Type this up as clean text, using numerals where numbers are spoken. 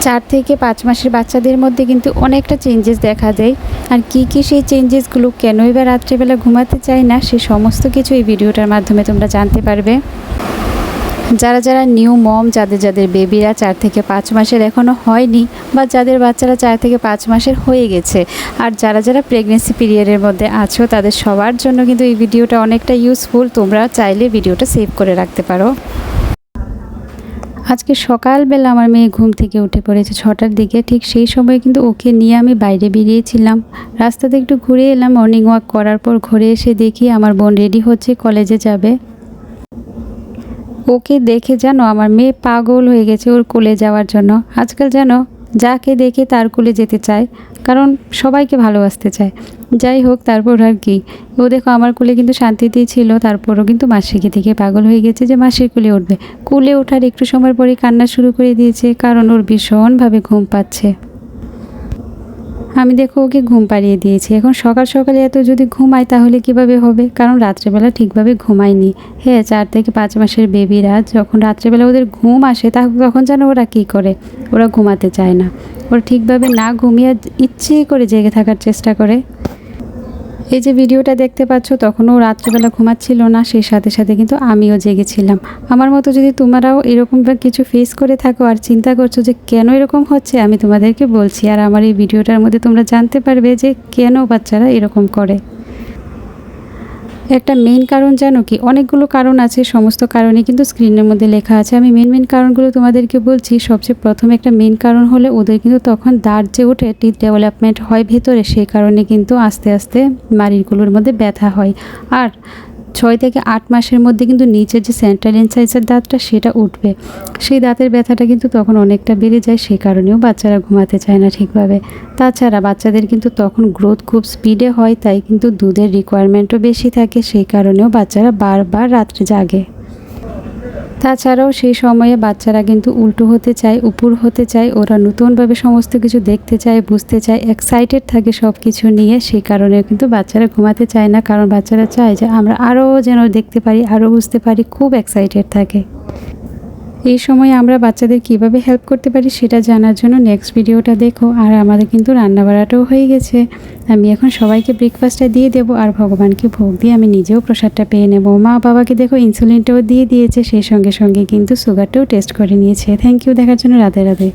4 থেকে 5 মাসের বাচ্চাদের মধ্যে কিন্তু অনেকটা চেঞ্জেস দেখা যায়। আর কি সেই চেঞ্জেসগুলো, কেনই বা রাত্রিবেলা ঘুমাতে চায় না, সে সমস্ত কিছু এই ভিডিওটার মাধ্যমে তোমরা জানতে পারবে। যারা নিউ মম, যাদের বেবিরা 4 থেকে 5 মাসের এখনও হয়নি, বা যাদের বাচ্চারা 4 থেকে 5 মাসের হয়ে গেছে, আর যারা প্রেগনেন্সি পিরিয়ডের মধ্যে আছো, তাদের সবার জন্য কিন্তু এই ভিডিওটা অনেকটা ইউজফুল। তোমরা চাইলে ভিডিওটা সেভ করে রাখতে পারো। আজকে সকালবেলা আমার মেয়ে ঘুম থেকে উঠে পড়েছে 6টার দিকে। ঠিক সেই সময় কিন্তু ওকে নিয়ে আমি বাইরে বেরিয়েছিলাম। রাস্তাতে একটু ঘুরে এলাম। মর্নিং ওয়াক করার পর ঘুরে এসে দেখি আমার বোন রেডি হচ্ছে, কলেজে যাবে। ওকে দেখে জানো আমার মেয়ে পাগল হয়ে গেছে ওর কোলে যাওয়ার জন্য। আজকাল জানো যাকে দেখে তার কোলে যেতে চায়, কারণ সবাইকে ভালোবাসতে চায়। যাই হোক, তারপর আর কি, ও দেখো আমার কোলে কিন্তু শান্তিতেই ছিল, তারপরও কিন্তু মাসিকে থেকে পাগল হয়ে গেছে যে মাসির কোলে উঠবে। কোলে ওঠার একটু সময় পরে কান্না শুরু করে দিয়েছে, কারণ ওর ভীষণভাবে ঘুম পাচ্ছে। আমি দেখো ওকে ঘুম পাড়িয়ে দিয়েছি। এখন সকালে এত যদি ঘুমায় তাহলে কিভাবে হবে, কারণ রাত্রেবেলা ঠিকভাবে ঘুমায়নি। হ্যাঁ, 4 থেকে 5 মাসের বেবিরা যখন রাত্রেবেলা ওদের ঘুম আসে তখন যেন ওরা কি করে, ওরা ঘুমাতে চায় না। ওরা ঠিকভাবে না ঘুমিয়ে ইচ্ছে করে জেগে থাকার চেষ্টা করে। এই যে ভিডিওটা দেখতে পাচ্ছ, তখনও রাত্রেবেলা ঘুমাচ্ছিল না, সেই সাথে কিন্তু আমিও জেগেছিলাম। আমার মতো যদি তোমরাও এরকম কিছু ফেস করে থাকো আর চিন্তা করছো যে কেন এরকম হচ্ছে, আমি তোমাদেরকে বলছি। আর আমার এই ভিডিওটার মধ্যে তোমরা জানতে পারবে যে কেন বাচ্চারা এরকম করে। একটা মেইন কারণ জানো কি, অনেকগুলো কারণ আছে, সমস্ত কারণই কিন্তু স্ক্রিনের মধ্যে লেখা আছে। আমি মেইন কারণগুলো তোমাদেরকে বলছি। সবচেয়ে প্রথমে একটা মেইন কারণ হলে ওদের কিন্তু তখন দাঁত যে ওঠে, টিথ ডেভেলপমেন্ট হয় ভেতরে, সেই কারণে কিন্তু আস্তে আস্তে মাড়িগুলোর মধ্যে ব্যথা হয়। আর 6 থেকে 8 মাসের মধ্যে কিন্তু নিচের যে সেন্ট্রাল ইনসাইজের দাঁতটা, সেটা উঠবে। সেই দাঁতের ব্যথাটা কিন্তু তখন অনেকটা বেড়ে যায়, সেই কারণেও বাচ্চারা ঘুমাতে চায় না ঠিকভাবে। তাছাড়া বাচ্চাদের কিন্তু তখন গ্রোথ খুব স্পিডে হয়, তাই কিন্তু দুধের রিকোয়ারমেন্টও বেশি থাকে, সেই কারণেও বাচ্চারা বারবার রাত্রে জাগে। তাছাড়াও সেই সময়ে বাচ্চারা কিন্তু উল্টো হতে চায়, উপর হতে চায়, ওরা নতুনভাবে সমস্ত কিছু দেখতে চায়, বুঝতে চায়, এক্সাইটেড থাকে সব কিছু নিয়ে। সেই কারণে কিন্তু বাচ্চারা ঘুমাতে চায় না, কারণ বাচ্চারা চায় যে আমরা আরও যেন দেখতে পারি, আরও বুঝতে পারি, খুব এক্সাইটেড থাকে। এই সময় আমরা বাচ্চাদের কিভাবে হেল্প করতে পারি সেটা জানার জন্য নেক্সট ভিডিওটা দেখো। আর আমাদের কিন্তু রান্নাবাড়াটাও হয়ে গেছে। আমি এখন সবাইকে ব্রেকফাস্টটা দিয়ে দেবো, আর ভগবানকে ভোগ দিয়ে আমি নিজেও প্রসাদটা পেয়ে নেব। মা বাবাকে দেখো ইনসুলিনটাও দিয়ে দিয়েছে, সেই সঙ্গে কিন্তু সুগারটাও টেস্ট করে নিয়েছে। থ্যাংক ইউ দেখার জন্য। রাধে রাধে।